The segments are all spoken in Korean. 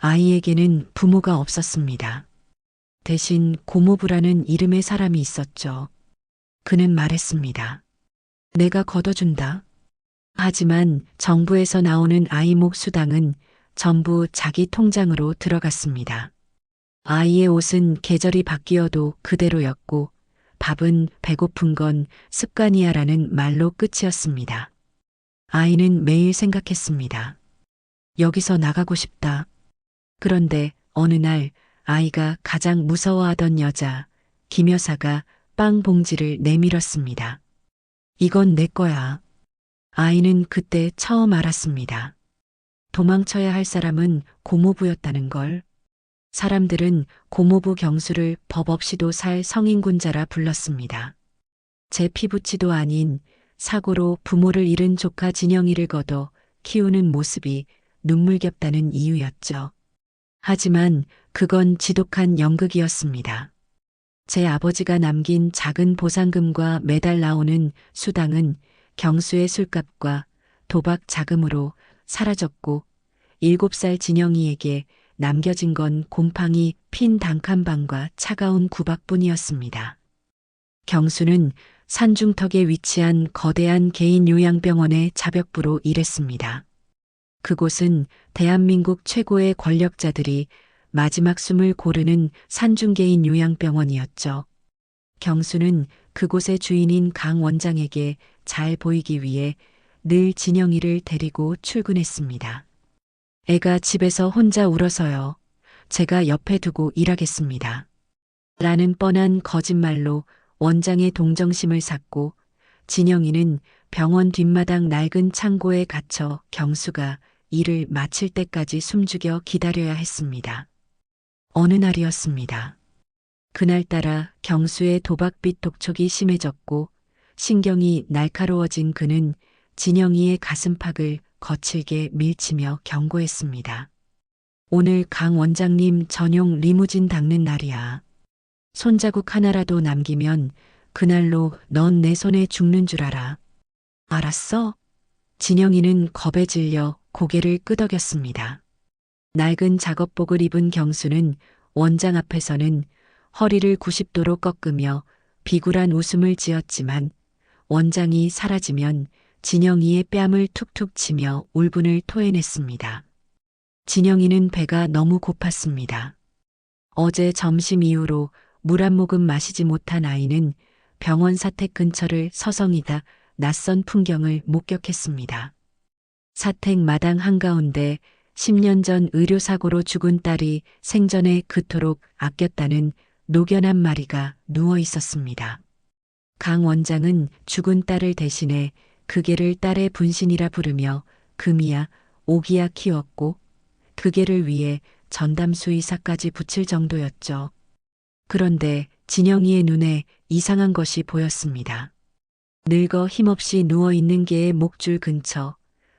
아이에게는 부모가 없었습니다. 대신 고모부라는 이름의 사람이 있었죠. 그는 말했습니다. 내가 걷어준다. 하지만 정부에서 나오는 아이목 수당은 전부 자기 통장으로 들어갔습니다. 아이의 옷은 계절이 바뀌어도 그대로였고 밥은 배고픈 건 습관이야라는 말로 끝이었습니다. 아이는 매일 생각했습니다. 여기서 나가고 싶다. 그런데 어느 날 아이가 가장 무서워하던 여자, 김 여사가 빵 봉지를 내밀었습니다. 이건 내 거야. 아이는 그때 처음 알았습니다. 도망쳐야 할 사람은 고모부였다는 걸. 사람들은 고모부 경수를 법 없이도 살 성인군자라 불렀습니다. 제 피부치도 아닌 사고로 부모를 잃은 조카 진영이를 거둬 키우는 모습이 눈물겹다는 이유였죠. 하지만 그건 지독한 연극이었습니다. 제 아버지가 남긴 작은 보상금과 매달 나오는 수당은 경수의 술값과 도박 자금으로 사라졌고 7살 진영이에게 남겨진 건 곰팡이 핀 단칸방과 차가운 구박뿐이었습니다. 경수는 산중턱에 위치한 거대한 개인 요양병원의 자벽부로 일했습니다. 그곳은 대한민국 최고의 권력자들이 마지막 숨을 고르는 산중개인 요양병원이었죠. 경수는 그곳의 주인인 강 원장에게 잘 보이기 위해 늘 진영이를 데리고 출근했습니다. 애가 집에서 혼자 울어서요. 제가 옆에 두고 일하겠습니다. 라는 뻔한 거짓말로 원장의 동정심을 샀고 진영이는 병원 뒷마당 낡은 창고에 갇혀 경수가 일을 마칠 때까지 숨죽여 기다려야 했습니다. 어느 날이었습니다. 그날따라 경수의 도박빚 독촉이 심해졌고 신경이 날카로워진 그는 진영이의 가슴팍을 거칠게 밀치며 경고했습니다. 오늘 강 원장님 전용 리무진 닦는 날이야. 손자국 하나라도 남기면 그날로 넌 내 손에 죽는 줄 알아. 알았어? 진영이는 겁에 질려 고개를 끄덕였습니다. 낡은 작업복을 입은 경수는 원장 앞에서는 허리를 90도로 꺾으며 비굴한 웃음을 지었지만 원장이 사라지면 진영이의 뺨을 툭툭 치며 울분을 토해냈습니다. 진영이는 배가 너무 고팠습니다. 어제 점심 이후로 물 한 모금 마시지 못한 아이는 병원 사택 근처를 서성이다 낯선 풍경을 목격했습니다. 사택 마당 한가운데 10년 전 의료사고로 죽은 딸이 생전에 그토록 아꼈다는 노견 한 마리가 누워 있었습니다. 강 원장은 죽은 딸을 대신해 그 개를 딸의 분신이라 부르며 금이야 오기야 키웠고 그 개를 위해 전담수의사까지 붙일 정도였죠. 그런데 진영이의 눈에 이상한 것이 보였습니다. 늙어 힘없이 누워있는 개의 목줄 근처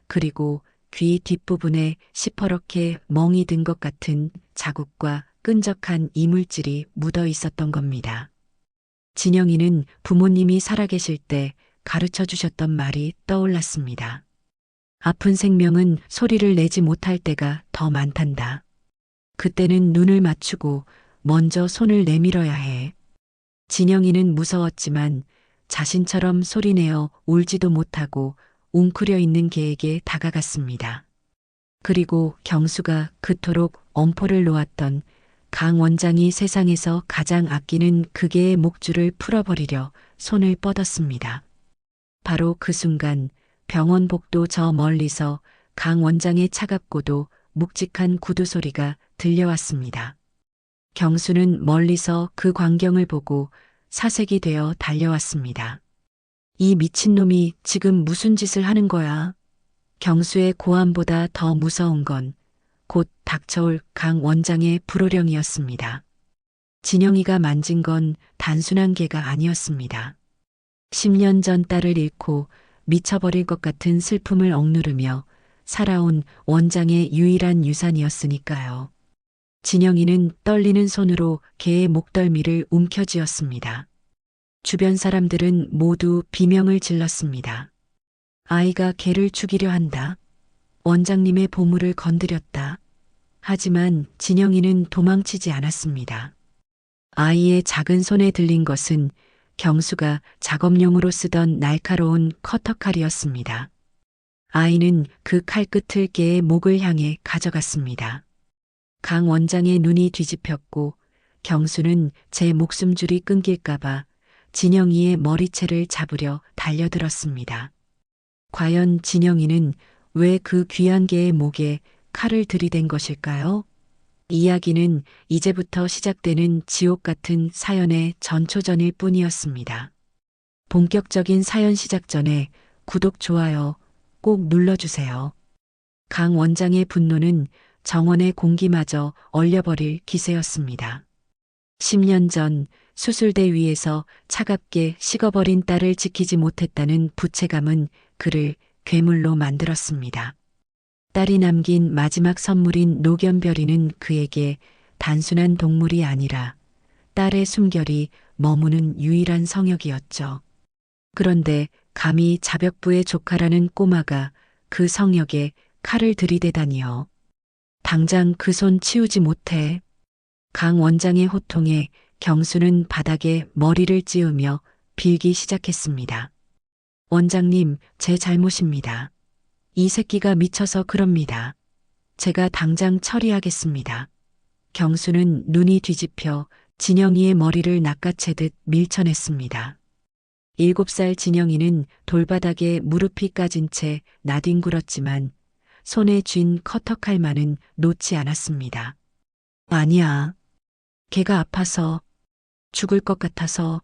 그리고 귀 뒷부분에 시퍼렇게 멍이 든 것 같은 자국과 끈적한 이물질이 묻어 있었던 겁니다. 진영이는 부모님이 살아계실 때 가르쳐 주셨던 말이 떠올랐습니다. 아픈 생명은 소리를 내지 못할 때가 더 많단다. 그때는 눈을 맞추고 먼저 손을 내밀어야 해. 진영이는 무서웠지만 자신처럼 소리내어 울지도 못하고 웅크려 있는 개에게 다가갔습니다. 그리고 경수가 그토록 엄포를 놓았던 강 원장이 세상에서 가장 아끼는 그 개의 목줄을 풀어버리려 손을 뻗었습니다. 바로 그 순간 병원 복도 저 멀리서 강 원장의 차갑고도 묵직한 구두 소리가 들려왔습니다. 경수는 멀리서 그 광경을 보고 사색이 되어 달려왔습니다. 이 미친놈이 지금 무슨 짓을 하는 거야? 경수의 고함보다 더 무서운 건 곧 닥쳐올 강 원장의 불호령이었습니다. 진영이가 만진 건 단순한 개가 아니었습니다. 10년 전 딸을 잃고 미쳐버릴 것 같은 슬픔을 억누르며 살아온 원장의 유일한 유산이었으니까요. 진영이는 떨리는 손으로 개의 목덜미를 움켜쥐었습니다. 주변 사람들은 모두 비명을 질렀습니다. 아이가 개를 죽이려 한다. 원장님의 보물을 건드렸다. 하지만 진영이는 도망치지 않았습니다. 아이의 작은 손에 들린 것은 경수가 작업용으로 쓰던 날카로운 커터칼이었습니다. 아이는 그 칼끝을 개의 목을 향해 가져갔습니다. 강 원장의 눈이 뒤집혔고 경수는 제 목숨줄이 끊길까봐 진영이의 머리채를 잡으려 달려들었습니다. 과연 진영이는 왜 그 귀한 개의 목에 칼을 들이댄 것일까요? 이야기는 이제부터 시작되는 지옥 같은 사연의 전초전일 뿐이었습니다. 본격적인 사연 시작 전에 구독, 좋아요 꼭 눌러주세요. 강 원장의 분노는 정원의 공기마저 얼려버릴 기세였습니다. 10년 전 수술대 위에서 차갑게 식어버린 딸을 지키지 못했다는 부채감은 그를 괴물로 만들었습니다. 딸이 남긴 마지막 선물인 노견별이는 그에게 단순한 동물이 아니라 딸의 숨결이 머무는 유일한 성역이었죠. 그런데 감히 자벽부의 조카라는 꼬마가 그 성역에 칼을 들이대다니요. 당장 그 손 치우지 못해. 강 원장의 호통에 경수는 바닥에 머리를 찌우며 빌기 시작했습니다. 원장님, 제 잘못입니다. 이 새끼가 미쳐서 그럽니다. 제가 당장 처리하겠습니다. 경수는 눈이 뒤집혀 진영이의 머리를 낚아채듯 밀쳐냈습니다. 7살 진영이는 돌바닥에 무릎이 까진 채 나뒹굴었지만 손에 쥔 커터칼만은 놓지 않았습니다. 아니야. 걔가 아파서, 죽을 것 같아서.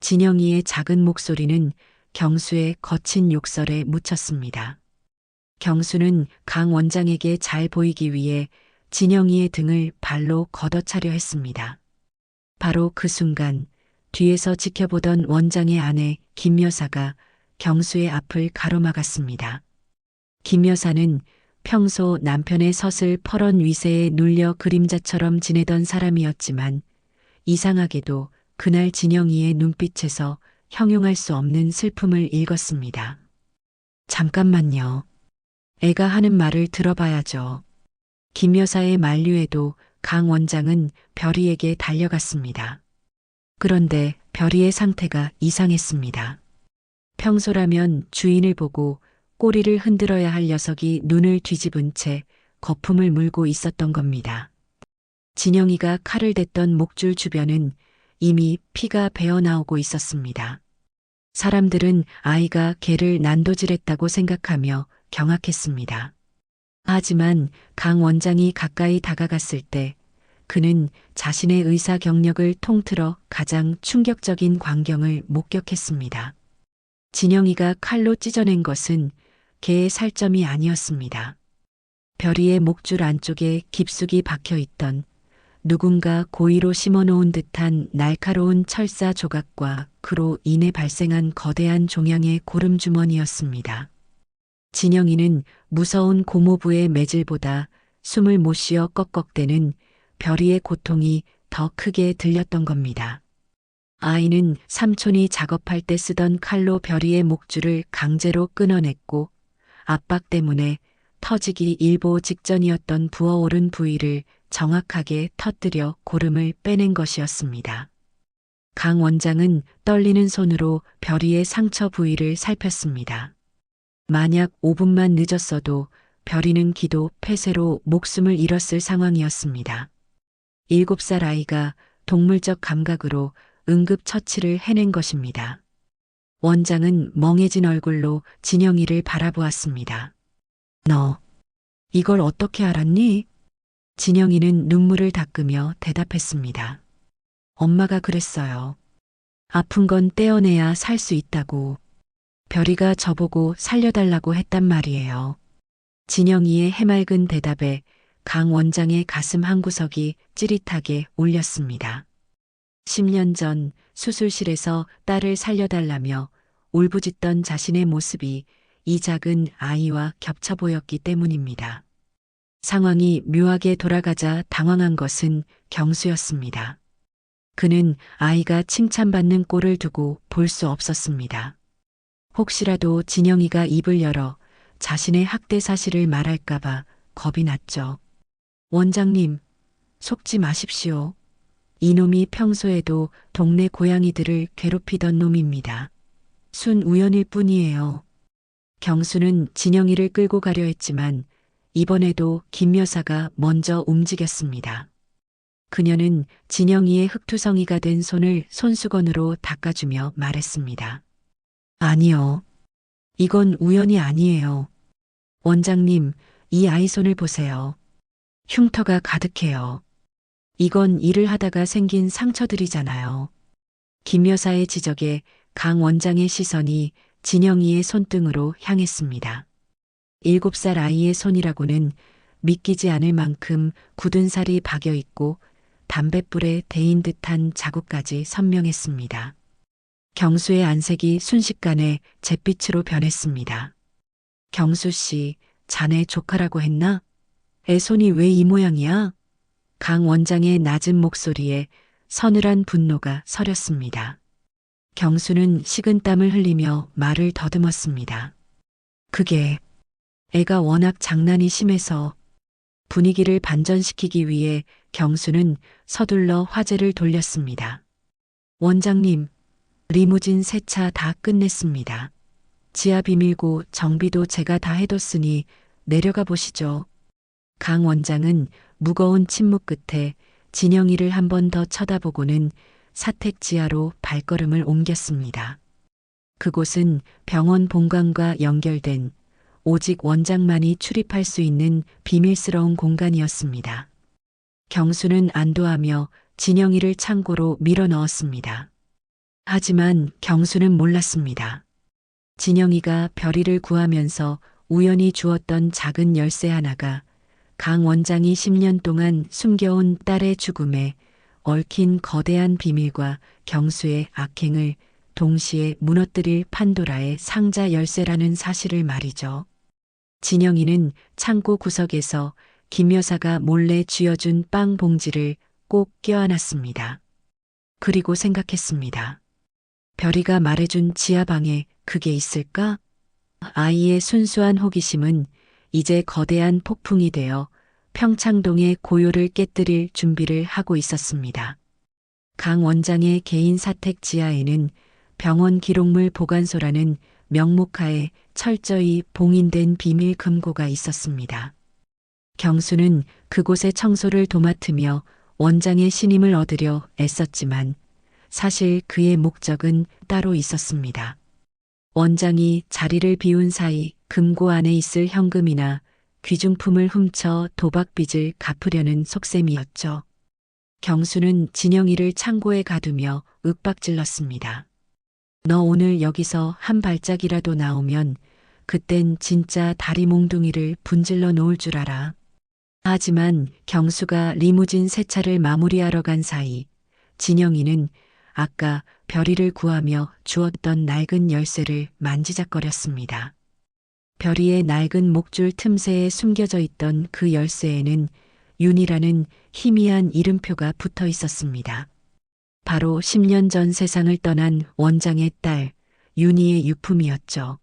진영이의 작은 목소리는 경수의 거친 욕설에 묻혔습니다. 경수는 강 원장에게 잘 보이기 위해 진영이의 등을 발로 걷어차려 했습니다. 바로 그 순간 뒤에서 지켜보던 원장의 아내 김 여사가 경수의 앞을 가로막았습니다. 김 여사는 평소 남편의 서슬 퍼런 위세에 눌려 그림자처럼 지내던 사람이었지만 이상하게도 그날 진영이의 눈빛에서 형용할 수 없는 슬픔을 읽었습니다. 잠깐만요. 애가 하는 말을 들어봐야죠. 김 여사의 만류에도 강 원장은 별이에게 달려갔습니다. 그런데 별이의 상태가 이상했습니다. 평소라면 주인을 보고 꼬리를 흔들어야 할 녀석이 눈을 뒤집은 채 거품을 물고 있었던 겁니다. 진영이가 칼을 댔던 목줄 주변은 이미 피가 배어나오고 있었습니다. 사람들은 아이가 개를 난도질했다고 생각하며 경악했습니다. 하지만 강 원장이 가까이 다가갔을 때 그는 자신의 의사 경력을 통틀어 가장 충격적인 광경을 목격했습니다. 진영이가 칼로 찢어낸 것은 개의 살점이 아니었습니다. 별이의 목줄 안쪽에 깊숙이 박혀 있던 누군가 고의로 심어놓은 듯한 날카로운 철사 조각과 그로 인해 발생한 거대한 종양의 고름주머니였습니다. 진영이는 무서운 고모부의 매질보다 숨을 못 쉬어 꺽꺽대는 별이의 고통이 더 크게 들렸던 겁니다. 아이는 삼촌이 작업할 때 쓰던 칼로 별이의 목줄을 강제로 끊어냈고 압박 때문에 터지기 일보 직전이었던 부어오른 부위를 정확하게 터뜨려 고름을 빼낸 것이었습니다. 강 원장은 떨리는 손으로 별이의 상처 부위를 살폈습니다. 만약 5분만 늦었어도 별이는 기도 폐쇄로 목숨을 잃었을 상황이었습니다. 7살 아이가 동물적 감각으로 응급처치를 해낸 것입니다. 원장은 멍해진 얼굴로 진영이를 바라보았습니다. 너, 이걸 어떻게 알았니? 진영이는 눈물을 닦으며 대답했습니다. 엄마가 그랬어요. 아픈 건 떼어내야 살 수 있다고. 별이가 저보고 살려달라고 했단 말이에요. 진영이의 해맑은 대답에 강 원장의 가슴 한구석이 찌릿하게 울렸습니다. 10년 전 수술실에서 딸을 살려달라며 울부짖던 자신의 모습이 이 작은 아이와 겹쳐 보였기 때문입니다. 상황이 묘하게 돌아가자 당황한 것은 경수였습니다. 그는 아이가 칭찬받는 꼴을 두고 볼 수 없었습니다. 혹시라도 진영이가 입을 열어 자신의 학대 사실을 말할까봐 겁이 났죠. 원장님, 속지 마십시오. 이놈이 평소에도 동네 고양이들을 괴롭히던 놈입니다. 순 우연일 뿐이에요. 경수는 진영이를 끌고 가려 했지만 이번에도 김 여사가 먼저 움직였습니다. 그녀는 진영이의 흙투성이가 된 손을 손수건으로 닦아주며 말했습니다. 아니요. 이건 우연이 아니에요. 원장님, 이 아이 손을 보세요. 흉터가 가득해요. 이건 일을 하다가 생긴 상처들이잖아요. 김 여사의 지적에 강 원장의 시선이 진영이의 손등으로 향했습니다. 7살 아이의 손이라고는 믿기지 않을 만큼 굳은 살이 박여 있고 담뱃불에 데인 듯한 자국까지 선명했습니다. 경수의 안색이 순식간에 잿빛으로 변했습니다. 경수 씨, 자네 조카라고 했나? 애 손이 왜 이 모양이야? 강 원장의 낮은 목소리에 서늘한 분노가 서렸습니다. 경수는 식은땀을 흘리며 말을 더듬었습니다. 그게 애가 워낙 장난이 심해서. 분위기를 반전시키기 위해 경수는 서둘러 화제를 돌렸습니다. 원장님, 리무진 세차 다 끝냈습니다. 지하 비밀고 정비도 제가 다 해뒀으니 내려가 보시죠. 강 원장은 무거운 침묵 끝에 진영이를 한 번 더 쳐다보고는 사택 지하로 발걸음을 옮겼습니다. 그곳은 병원 본관과 연결된 오직 원장만이 출입할 수 있는 비밀스러운 공간이었습니다. 경수는 안도하며 진영이를 창고로 밀어 넣었습니다. 하지만 경수는 몰랐습니다. 진영이가 별이를 구하면서 우연히 주었던 작은 열쇠 하나가 강 원장이 10년 동안 숨겨온 딸의 죽음에 얽힌 거대한 비밀과 경수의 악행을 동시에 무너뜨릴 판도라의 상자 열쇠라는 사실을 말이죠. 진영이는 창고 구석에서 김 여사가 몰래 쥐어준 빵 봉지를 꼭 껴안았습니다. 그리고 생각했습니다. 별이가 말해준 지하방에 그게 있을까? 아이의 순수한 호기심은 이제 거대한 폭풍이 되어 평창동의 고요를 깨뜨릴 준비를 하고 있었습니다. 강 원장의 개인 사택 지하에는 병원 기록물 보관소라는 명목하에 철저히 봉인된 비밀 금고가 있었습니다. 경수는 그곳의 청소를 도맡으며 원장의 신임을 얻으려 애썼지만 사실 그의 목적은 따로 있었습니다. 원장이 자리를 비운 사이 금고 안에 있을 현금이나 귀중품을 훔쳐 도박빚을 갚으려는 속셈이었죠. 경수는 진영이를 창고에 가두며 윽박질렀습니다. 너 오늘 여기서 한 발짝이라도 나오면 그땐 진짜 다리 몽둥이를 분질러 놓을 줄 알아. 하지만 경수가 리무진 세차를 마무리하러 간 사이 진영이는 아까 별이를 구하며 주었던 낡은 열쇠를 만지작거렸습니다. 별이의 낡은 목줄 틈새에 숨겨져 있던 그 열쇠에는 윤이라는 희미한 이름표가 붙어 있었습니다. 바로 10년 전 세상을 떠난 원장의 딸 윤희의 유품이었죠.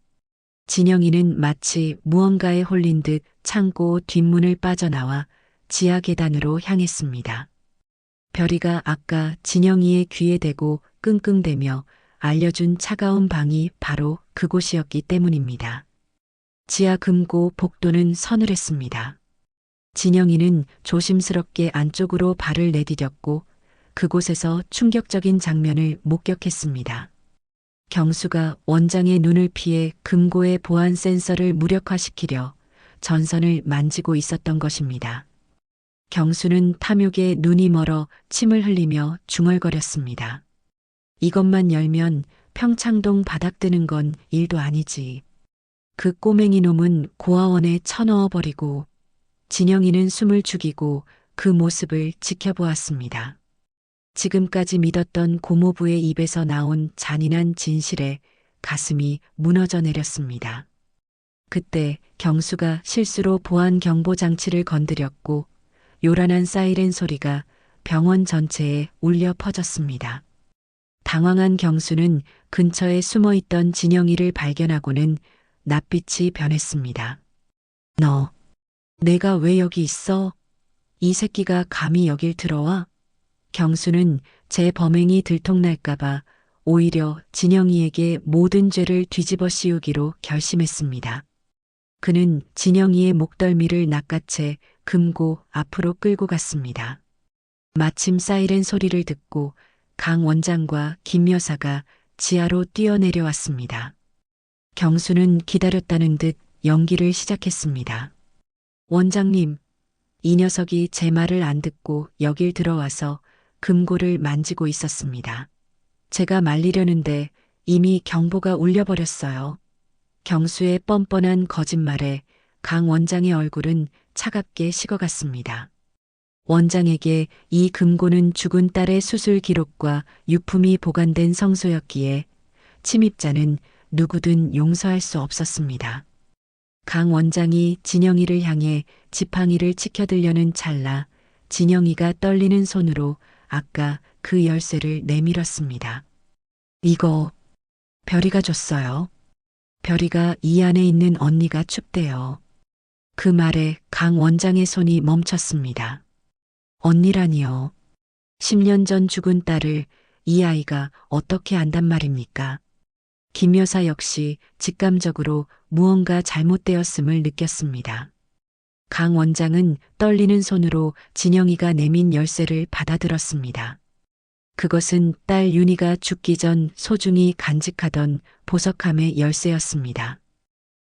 진영이는 마치 무언가에 홀린 듯 창고 뒷문을 빠져나와 지하 계단으로 향했습니다. 별이가 아까 진영이의 귀에 대고 끙끙대며 알려준 차가운 방이 바로 그곳이었기 때문입니다. 지하 금고 복도는 서늘했습니다. 진영이는 조심스럽게 안쪽으로 발을 내디뎠고 그곳에서 충격적인 장면을 목격했습니다. 경수가 원장의 눈을 피해 금고의 보안 센서를 무력화시키려 전선을 만지고 있었던 것입니다. 경수는 탐욕에 눈이 멀어 침을 흘리며 중얼거렸습니다. 이것만 열면 평창동 바닥드는 건 일도 아니지. 그 꼬맹이 놈은 고아원에 쳐넣어버리고. 진영이는 숨을 죽이고 그 모습을 지켜보았습니다. 지금까지 믿었던 고모부의 입에서 나온 잔인한 진실에 가슴이 무너져 내렸습니다. 그때 경수가 실수로 보안 경보 장치를 건드렸고 요란한 사이렌 소리가 병원 전체에 울려 퍼졌습니다. 당황한 경수는 근처에 숨어있던 진영이를 발견하고는 낯빛이 변했습니다. 너, 내가 왜 여기 있어? 이 새끼가 감히 여길 들어와? 경수는 제 범행이 들통날까봐 오히려 진영이에게 모든 죄를 뒤집어 씌우기로 결심했습니다. 그는 진영이의 목덜미를 낚아채 금고 앞으로 끌고 갔습니다. 마침 사이렌 소리를 듣고 강 원장과 김 여사가 지하로 뛰어내려왔습니다. 경수는 기다렸다는 듯 연기를 시작했습니다. 원장님, 이 녀석이 제 말을 안 듣고 여길 들어와서 금고를 만지고 있었습니다. 제가 말리려는데 이미 경보가 울려버렸어요. 경수의 뻔뻔한 거짓말에 강 원장의 얼굴은 차갑게 식어갔습니다. 원장에게 이 금고는 죽은 딸의 수술 기록과 유품이 보관된 성소였기에 침입자는 누구든 용서할 수 없었습니다. 강 원장이 진영이를 향해 지팡이를 치켜들려는 찰나 진영이가 떨리는 손으로 아까 그 열쇠를 내밀었습니다. 이거 별이가 줬어요. 별이가 이 안에 있는 언니가 춥대요. 그 말에 강 원장의 손이 멈췄습니다. 언니라니요. 10년 전 죽은 딸을 이 아이가 어떻게 안단 말입니까? 김 여사 역시 직감적으로 무언가 잘못되었음을 느꼈습니다. 강 원장은 떨리는 손으로 진영이가 내민 열쇠를 받아들었습니다. 그것은 딸 윤희가 죽기 전 소중히 간직하던 보석함의 열쇠였습니다.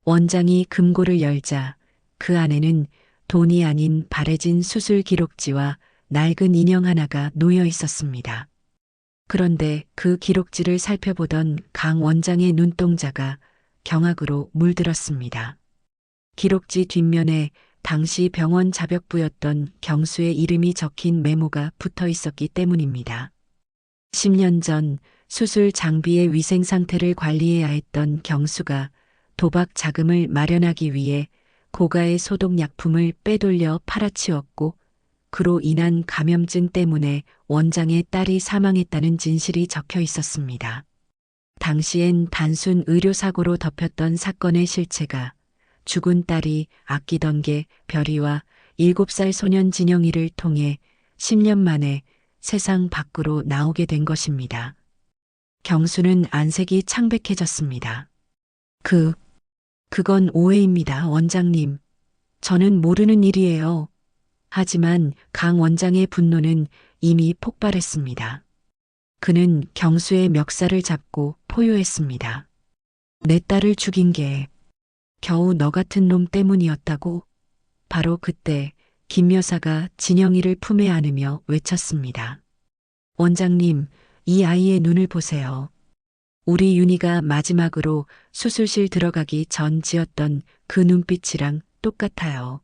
원장이 금고를 열자 그 안에는 돈이 아닌 바래진 수술 기록지와 낡은 인형 하나가 놓여 있었습니다. 그런데 그 기록지를 살펴보던 강 원장의 눈동자가 경악으로 물들었습니다. 기록지 뒷면에 당시 병원 자벽부였던 경수의 이름이 적힌 메모가 붙어 있었기 때문입니다. 10년 전 수술 장비의 위생 상태를 관리해야 했던 경수가 도박 자금을 마련하기 위해 고가의 소독약품을 빼돌려 팔아치웠고 그로 인한 감염증 때문에 원장의 딸이 사망했다는 진실이 적혀 있었습니다. 당시엔 단순 의료사고로 덮였던 사건의 실체가 죽은 딸이 아끼던 게 별이와 7살 소년 진영이를 통해 10년 만에 세상 밖으로 나오게 된 것입니다. 경수는 안색이 창백해졌습니다. 그건 오해입니다, 원장님. 저는 모르는 일이에요. 하지만 강 원장의 분노는 이미 폭발했습니다. 그는 경수의 멱살을 잡고 포효했습니다. 내 딸을 죽인 게 겨우 너 같은 놈 때문이었다고? 바로 그때 김 여사가 진영이를 품에 안으며 외쳤습니다. 원장님, 이 아이의 눈을 보세요. 우리 윤희가 마지막으로 수술실 들어가기 전 지었던 그 눈빛이랑 똑같아요.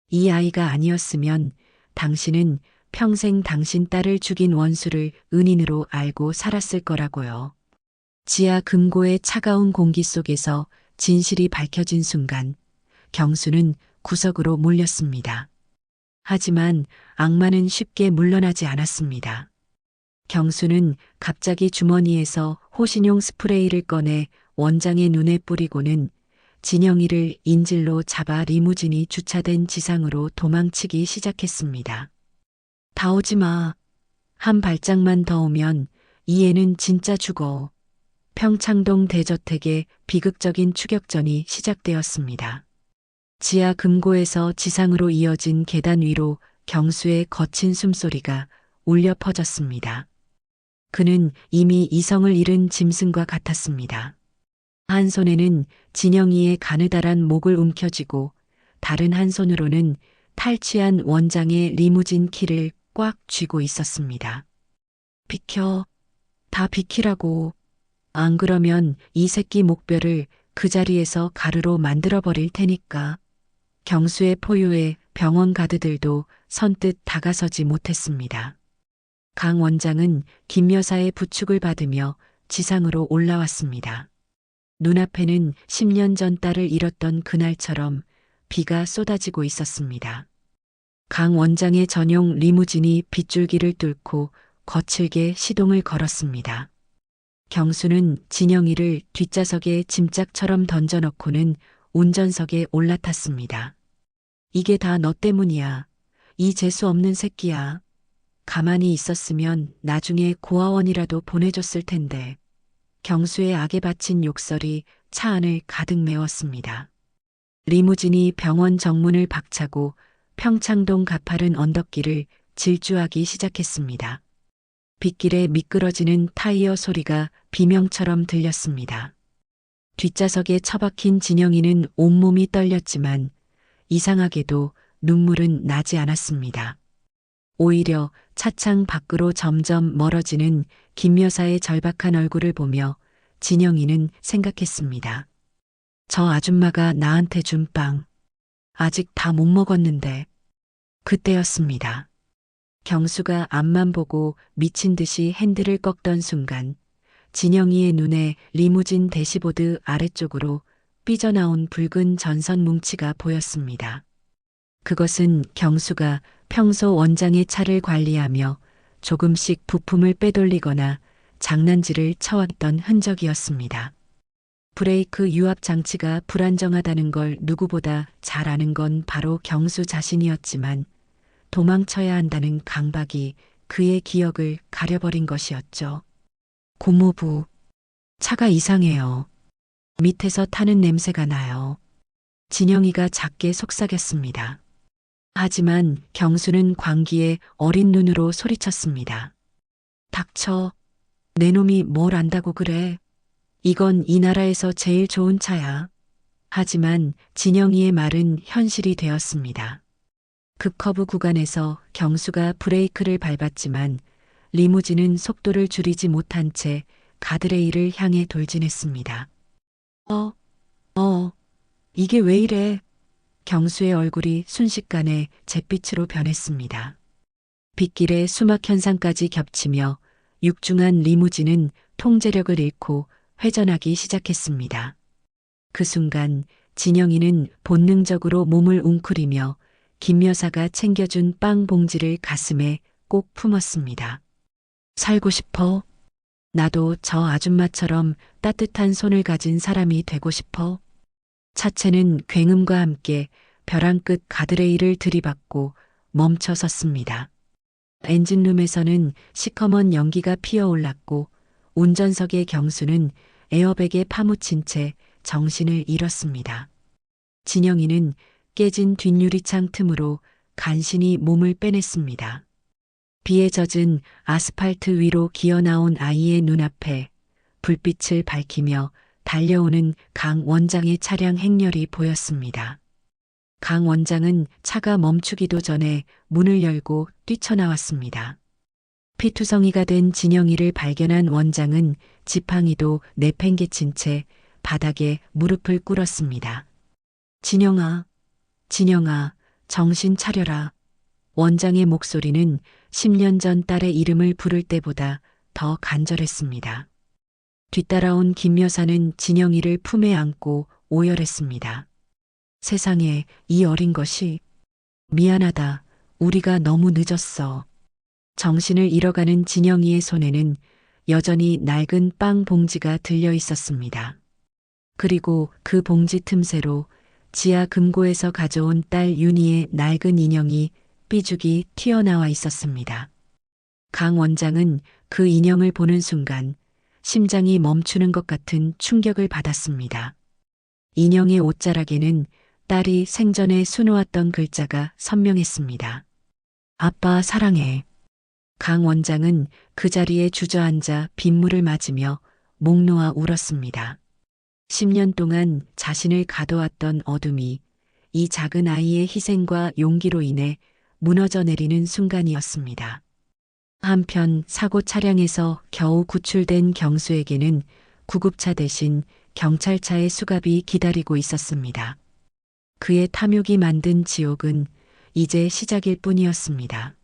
이 아이가 아니었으면 당신은 평생 당신 딸을 죽인 원수를 은인으로 알고 살았을 거라고요. 지하 금고의 차가운 공기 속에서 진실이 밝혀진 순간 경수는 구석으로 몰렸습니다. 하지만 악마는 쉽게 물러나지 않았습니다. 경수는 갑자기 주머니에서 호신용 스프레이를 꺼내 원장의 눈에 뿌리고는 진영이를 인질로 잡아 리무진이 주차된 지상으로 도망치기 시작했습니다. 다 오지 마. 한 발짝만 더 오면 이 애는 진짜 죽어. 평창동 대저택의 비극적인 추격전이 시작되었습니다. 지하 금고에서 지상으로 이어진 계단 위로 경수의 거친 숨소리가 울려 퍼졌습니다. 그는 이미 이성을 잃은 짐승과 같았습니다. 한 손에는 진영이의 가느다란 목을 움켜쥐고 다른 한 손으로는 탈취한 원장의 리무진 키를 꽉 쥐고 있었습니다. 비켜. 다 비키라고. 안 그러면 이 새끼 목뼈를 그 자리에서 가루로 만들어버릴 테니까. 경수의 포효에 병원 가드들도 선뜻 다가서지 못했습니다. 강 원장은 김 여사의 부축을 받으며 지상으로 올라왔습니다. 눈앞에는 10년 전 딸을 잃었던 그날처럼 비가 쏟아지고 있었습니다. 강 원장의 전용 리무진이 빗줄기를 뚫고 거칠게 시동을 걸었습니다. 경수는 진영이를 뒷좌석에 짐짝처럼 던져넣고는 운전석에 올라탔습니다. 이게 다 너 때문이야. 이 재수 없는 새끼야. 가만히 있었으면 나중에 고아원이라도 보내줬을 텐데. 경수의 악에 바친 욕설이 차 안을 가득 메웠습니다. 리무진이 병원 정문을 박차고 평창동 가파른 언덕길을 질주하기 시작했습니다. 빗길에 미끄러지는 타이어 소리가 비명처럼 들렸습니다. 뒷좌석에 처박힌 진영이는 온몸이 떨렸지만 이상하게도 눈물은 나지 않았습니다. 오히려 차창 밖으로 점점 멀어지는 김 여사의 절박한 얼굴을 보며 진영이는 생각했습니다. 저 아줌마가 나한테 준 빵, 아직 다 못 먹었는데. 그때였습니다. 경수가 앞만 보고 미친 듯이 핸들을 꺾던 순간 진영이의 눈에 리무진 대시보드 아래쪽으로 삐져나온 붉은 전선 뭉치가 보였습니다. 그것은 경수가 평소 원장의 차를 관리하며 조금씩 부품을 빼돌리거나 장난질을 쳐왔던 흔적이었습니다. 브레이크 유압 장치가 불안정하다는 걸 누구보다 잘 아는 건 바로 경수 자신이었지만 도망쳐야 한다는 강박이 그의 기억을 가려버린 것이었죠. 고모부, 차가 이상해요. 밑에서 타는 냄새가 나요. 진영이가 작게 속삭였습니다. 하지만 경수는 광기에 어린 눈으로 소리쳤습니다. 닥쳐. 내 놈이 뭘 안다고 그래. 이건 이 나라에서 제일 좋은 차야. 하지만 진영이의 말은 현실이 되었습니다. 급커브 구간에서 경수가 브레이크를 밟았지만 리무진은 속도를 줄이지 못한 채 가드레일을 향해 돌진했습니다. 이게 왜 이래? 경수의 얼굴이 순식간에 잿빛으로 변했습니다. 빗길에 수막 현상까지 겹치며 육중한 리무진은 통제력을 잃고 회전하기 시작했습니다. 그 순간 진영이는 본능적으로 몸을 웅크리며 김 여사가 챙겨준 빵 봉지를 가슴에 꼭 품었습니다. 살고 싶어? 나도 저 아줌마처럼 따뜻한 손을 가진 사람이 되고 싶어? 차체는 굉음과 함께 벼랑 끝 가드레일을 들이받고 멈춰 섰습니다. 엔진룸에서는 시커먼 연기가 피어올랐고 운전석의 경수는 에어백에 파묻힌 채 정신을 잃었습니다. 진영이는 깨진 뒷유리창 틈으로 간신히 몸을 빼냈습니다. 비에 젖은 아스팔트 위로 기어나온 아이의 눈앞에 불빛을 밝히며 달려오는 강 원장의 차량 행렬이 보였습니다. 강 원장은 차가 멈추기도 전에 문을 열고 뛰쳐나왔습니다. 피투성이가 된 진영이를 발견한 원장은 지팡이도 내팽개친 채 바닥에 무릎을 꿇었습니다. 진영아, 진영아, 정신 차려라. 원장의 목소리는 10년 전 딸의 이름을 부를 때보다 더 간절했습니다. 뒤따라온 김 여사는 진영이를 품에 안고 오열했습니다. 세상에 이 어린 것이. 미안하다. 우리가 너무 늦었어. 정신을 잃어가는 진영이의 손에는 여전히 낡은 빵 봉지가 들려 있었습니다. 그리고 그 봉지 틈새로 지하 금고에서 가져온 딸 윤희의 낡은 인형이 삐죽이 튀어나와 있었습니다. 강 원장은 그 인형을 보는 순간 심장이 멈추는 것 같은 충격을 받았습니다. 인형의 옷자락에는 딸이 생전에 수놓았던 글자가 선명했습니다. 아빠 사랑해. 강 원장은 그 자리에 주저앉아 빗물을 맞으며 목 놓아 울었습니다. 10년 동안 자신을 가둬왔던 어둠이 이 작은 아이의 희생과 용기로 인해 무너져 내리는 순간이었습니다. 한편 사고 차량에서 겨우 구출된 경수에게는 구급차 대신 경찰차의 수갑이 기다리고 있었습니다. 그의 탐욕이 만든 지옥은 이제 시작일 뿐이었습니다.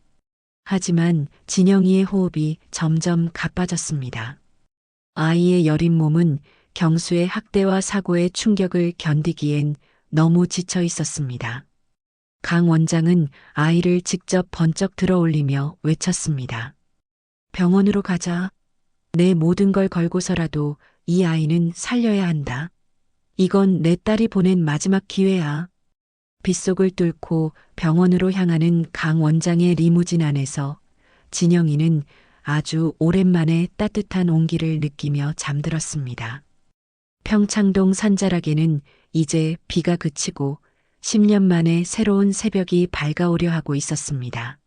하지만 진영이의 호흡이 점점 가빠졌습니다. 아이의 여린 몸은 경수의 학대와 사고의 충격을 견디기엔 너무 지쳐 있었습니다. 강 원장은 아이를 직접 번쩍 들어 올리며 외쳤습니다. 병원으로 가자. 내 모든 걸 걸고서라도 이 아이는 살려야 한다. 이건 내 딸이 보낸 마지막 기회야. 빗속을 뚫고 병원으로 향하는 강 원장의 리무진 안에서 진영이는 아주 오랜만에 따뜻한 온기를 느끼며 잠들었습니다. 평창동 산자락에는 이제 비가 그치고 10년 만에 새로운 새벽이 밝아오려 하고 있었습니다.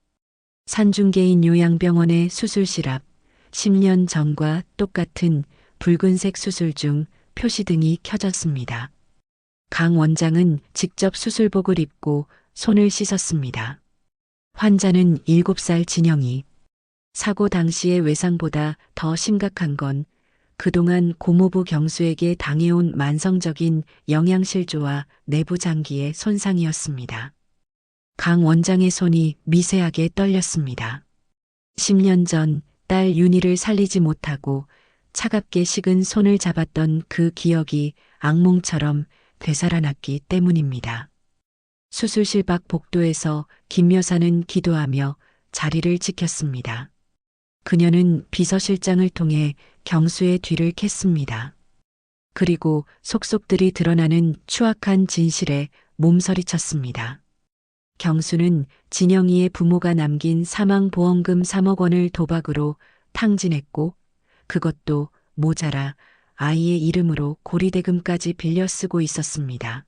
산중계인 요양병원의 수술실 앞 10년 전과 똑같은 붉은색 수술 중 표시등이 켜졌습니다. 강 원장은 직접 수술복을 입고 손을 씻었습니다. 환자는 7살 진영이. 사고 당시의 외상보다 더 심각한 건 그동안 고모부 경수에게 당해온 만성적인 영양실조와 내부 장기의 손상이었습니다. 강 원장의 손이 미세하게 떨렸습니다. 10년 전 딸 윤희를 살리지 못하고 차갑게 식은 손을 잡았던 그 기억이 악몽처럼 되살아났기 때문입니다. 수술실 밖 복도에서 김 여사는 기도하며 자리를 지켰습니다. 그녀는 비서실장을 통해 경수의 뒤를 캤습니다. 그리고 속속들이 드러나는 추악한 진실에 몸서리쳤습니다. 경수는 진영이의 부모가 남긴 사망보험금 3억 원을 도박으로 탕진했고 그것도 모자라 아이의 이름으로 고리대금까지 빌려 쓰고 있었습니다.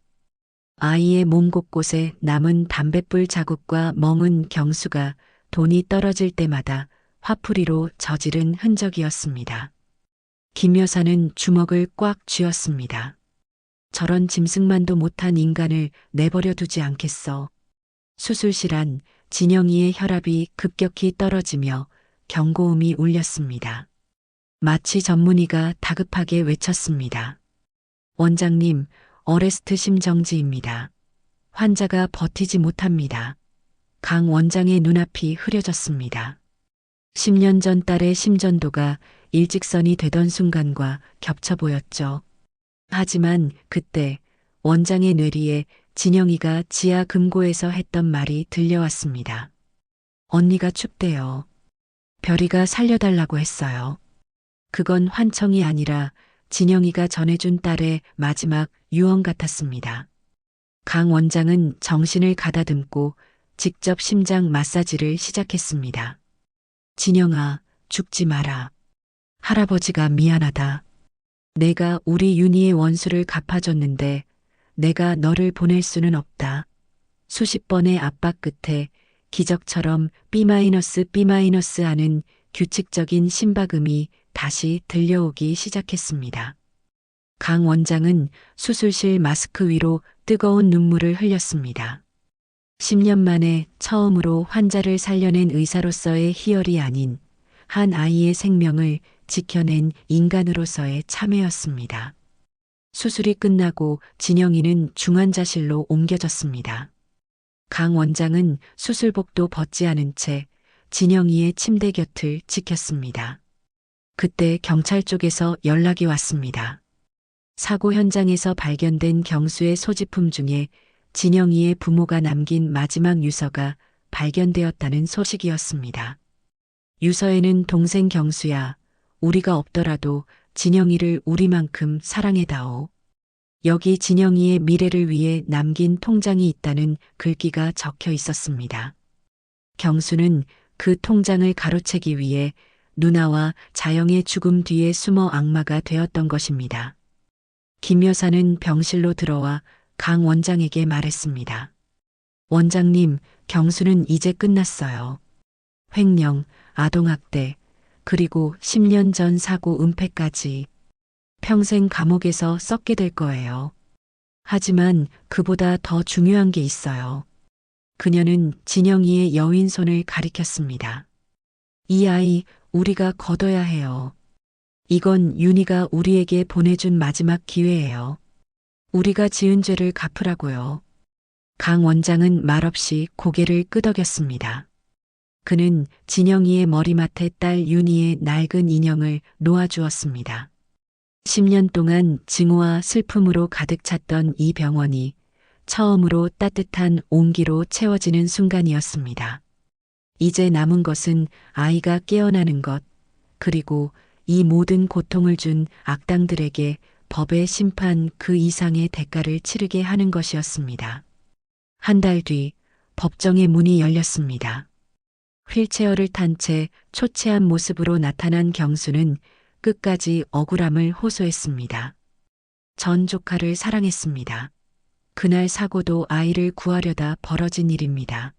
아이의 몸 곳곳에 남은 담뱃불 자국과 멍은 경수가 돈이 떨어질 때마다 화풀이로 저지른 흔적이었습니다. 김 여사는 주먹을 꽉 쥐었습니다. 저런 짐승만도 못한 인간을 내버려 두지 않겠어. 수술실 안 진영이의 혈압이 급격히 떨어지며 경고음이 울렸습니다. 마취 전문의가 다급하게 외쳤습니다. 원장님, 어레스트 심정지입니다. 환자가 버티지 못합니다. 강 원장의 눈앞이 흐려졌습니다. 10년 전 딸의 심전도가 일직선이 되던 순간과 겹쳐 보였죠. 하지만 그때 원장의 뇌리에 진영이가 지하 금고에서 했던 말이 들려왔습니다. 언니가 춥대요. 별이가 살려달라고 했어요. 그건 환청이 아니라 진영이가 전해준 딸의 마지막 유언 같았습니다. 강 원장은 정신을 가다듬고 직접 심장 마사지를 시작했습니다. 진영아, 죽지 마라. 할아버지가 미안하다. 내가 우리 윤희의 원수를 갚아줬는데 내가 너를 보낼 수는 없다. 수십 번의 압박 끝에 기적처럼 B- 하는 규칙적인 심박음이 다시 들려오기 시작했습니다. 강 원장은 수술실 마스크 위로 뜨거운 눈물을 흘렸습니다. 10년 만에 처음으로 환자를 살려낸 의사로서의 희열이 아닌 한 아이의 생명을 지켜낸 인간으로서의 참회였습니다. 수술이 끝나고 진영이는 중환자실로 옮겨졌습니다. 강 원장은 수술복도 벗지 않은 채 진영이의 침대 곁을 지켰습니다. 그때 경찰 쪽에서 연락이 왔습니다. 사고 현장에서 발견된 경수의 소지품 중에 진영이의 부모가 남긴 마지막 유서가 발견되었다는 소식이었습니다. 유서에는 동생 경수야, 우리가 없더라도 진영이를 우리만큼 사랑해다오. 여기 진영이의 미래를 위해 남긴 통장이 있다는 글귀가 적혀 있었습니다. 경수는 그 통장을 가로채기 위해 누나와 자영의 죽음 뒤에 숨어 악마가 되었던 것입니다. 김 여사는 병실로 들어와 강 원장에게 말했습니다. 원장님, 경수는 이제 끝났어요. 횡령, 아동학대, 그리고 10년 전 사고 은폐까지 평생 감옥에서 썩게 될 거예요. 하지만 그보다 더 중요한 게 있어요. 그녀는 진영이의 여윈 손을 가리켰습니다. 이 아이 우리가 거둬야 해요. 이건 윤희가 우리에게 보내준 마지막 기회예요. 우리가 지은 죄를 갚으라고요. 강 원장은 말없이 고개를 끄덕였습니다. 그는 진영이의 머리맡에 딸 윤희의 낡은 인형을 놓아주었습니다. 10년 동안 증오와 슬픔으로 가득 찼던 이 병원이 처음으로 따뜻한 온기로 채워지는 순간이었습니다. 이제 남은 것은 아이가 깨어나는 것, 그리고 이 모든 고통을 준 악당들에게 법의 심판 그 이상의 대가를 치르게 하는 것이었습니다. 한 달 뒤 법정의 문이 열렸습니다. 휠체어를 탄 채 초췌한 모습으로 나타난 경수는 끝까지 억울함을 호소했습니다. 전 조카를 사랑했습니다. 그날 사고도 아이를 구하려다 벌어진 일입니다.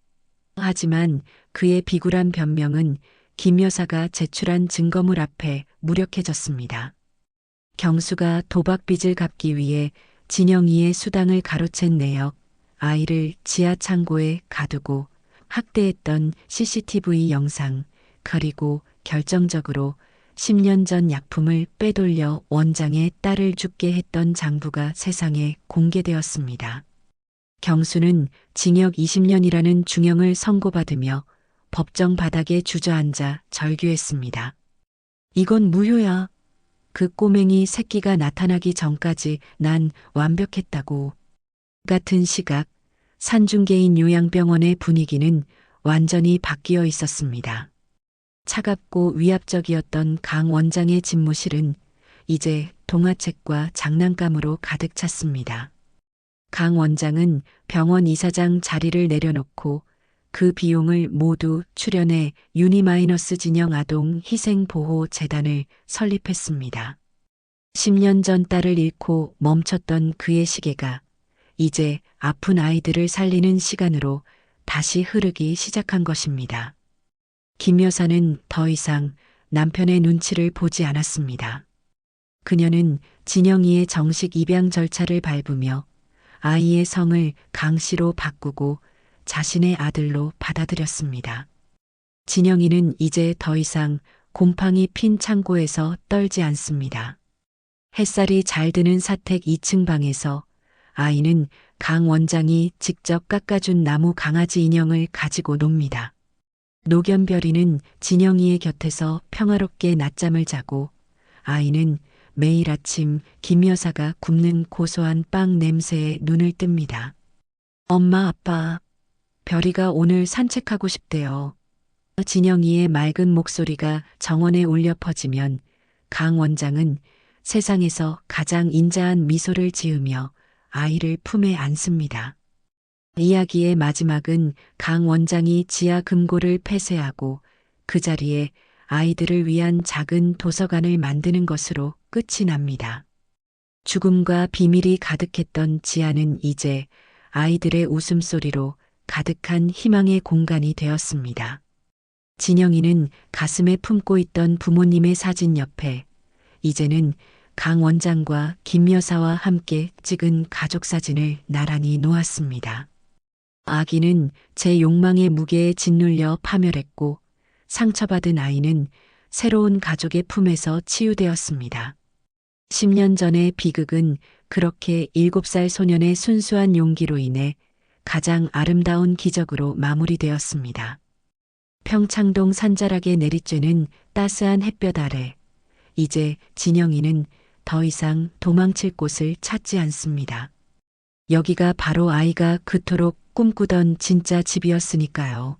하지만 그의 비굴한 변명은 김 여사가 제출한 증거물 앞에 무력해졌습니다. 경수가 도박빚을 갚기 위해 진영이의 수당을 가로챈 내역, 아이를 지하 창고에 가두고 학대했던 CCTV 영상, 그리고 결정적으로 10년 전 약품을 빼돌려 원장의 딸을 죽게 했던 장부가 세상에 공개되었습니다. 경수는 징역 20년이라는 중형을 선고받으며 법정 바닥에 주저앉아 절규했습니다. 이건 무효야. 그 꼬맹이 새끼가 나타나기 전까지 난 완벽했다고. 같은 시각 산중개인 요양병원의 분위기는 완전히 바뀌어 있었습니다. 차갑고 위압적이었던 강 원장의 집무실은 이제 동화책과 장난감으로 가득 찼습니다. 강 원장은 병원 이사장 자리를 내려놓고 그 비용을 모두 출연해 유니마이너스 진영 아동 희생보호재단을 설립했습니다. 10년 전 딸을 잃고 멈췄던 그의 시계가 이제 아픈 아이들을 살리는 시간으로 다시 흐르기 시작한 것입니다. 김 여사는 더 이상 남편의 눈치를 보지 않았습니다. 그녀는 진영이의 정식 입양 절차를 밟으며 아이의 성을 강 씨로 바꾸고 자신의 아들로 받아들였습니다. 진영이는 이제 더 이상 곰팡이 핀 창고에서 떨지 않습니다. 햇살이 잘 드는 사택 2층 방에서 아이는 강 원장이 직접 깎아준 나무 강아지 인형을 가지고 놉니다. 노견별이는 진영이의 곁에서 평화롭게 낮잠을 자고 아이는 매일 아침 김 여사가 굽는 고소한 빵 냄새에 눈을 뜹니다. 엄마, 아빠, 별이가 오늘 산책하고 싶대요. 진영이의 맑은 목소리가 정원에 울려 퍼지면 강 원장은 세상에서 가장 인자한 미소를 지으며 아이를 품에 안습니다. 이야기의 마지막은 강 원장이 지하 금고를 폐쇄하고 그 자리에 아이들을 위한 작은 도서관을 만드는 것으로 끝이 납니다. 죽음과 비밀이 가득했던 지하는 이제 아이들의 웃음소리로 가득한 희망의 공간이 되었습니다. 진영이는 가슴에 품고 있던 부모님의 사진 옆에 이제는 강 원장과 김 여사와 함께 찍은 가족 사진을 나란히 놓았습니다. 아기는 제 욕망의 무게에 짓눌려 파멸했고 상처받은 아이는 새로운 가족의 품에서 치유되었습니다. 10년 전의 비극은 그렇게 7살 소년의 순수한 용기로 인해 가장 아름다운 기적으로 마무리되었습니다. 평창동 산자락에 내리쬐는 따스한 햇볕 아래 이제 진영이는 더 이상 도망칠 곳을 찾지 않습니다. 여기가 바로 아이가 그토록 꿈꾸던 진짜 집이었으니까요.